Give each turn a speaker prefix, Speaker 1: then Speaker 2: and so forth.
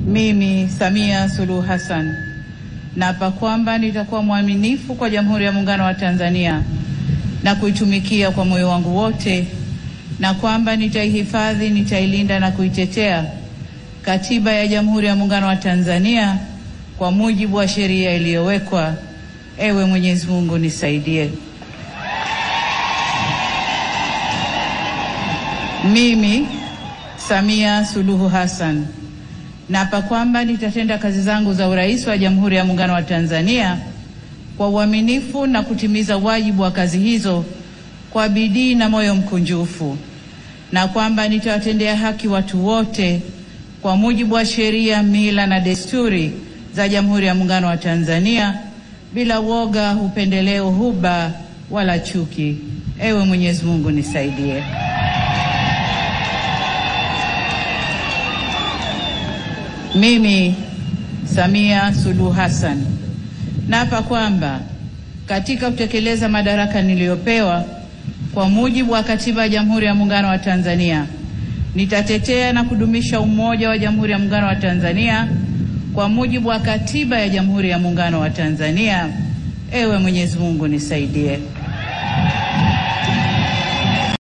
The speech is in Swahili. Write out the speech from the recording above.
Speaker 1: Mimi Samia Suluhu Hassan naapa kwamba nitakuwa mwaminifu kwa Jamhuri ya Muungano wa Tanzania na kuitumikia kwa moyo wangu wote, na kwamba nitaihifadhi, nitailinda na kuitetea Katiba ya Jamhuri ya Muungano wa Tanzania kwa mujibu wa sheria iliyowekwa. Ewe Mwenyezi Mungu nisaidie. Mimi Samia Suluhu Hassan naapa kwamba nitatenda kazi zangu za urais wa Jamhuri ya Muungano wa Tanzania kwa uaminifu na kutimiza wajibu wa kazi hizo kwa bidii na moyo mkunjufu, na kwamba nitawatendea haki watu wote kwa mujibu wa sheria, mila na desturi za Jamhuri ya Muungano wa Tanzania bila woga, upendeleo, huba wala chuki. Ewe Mwenyezi Mungu nisaidie. Mimi Samia Suluhu Hassan naapa kwamba katika kutekeleza madaraka niliyopewa kwa mujibu wa Katiba ya Jamhuri ya Muungano wa Tanzania, nitatetea na kudumisha umoja wa Jamhuri ya Muungano wa Tanzania kwa mujibu wa Katiba ya Jamhuri ya Muungano wa Tanzania. Ewe Mwenyezi Mungu nisaidie.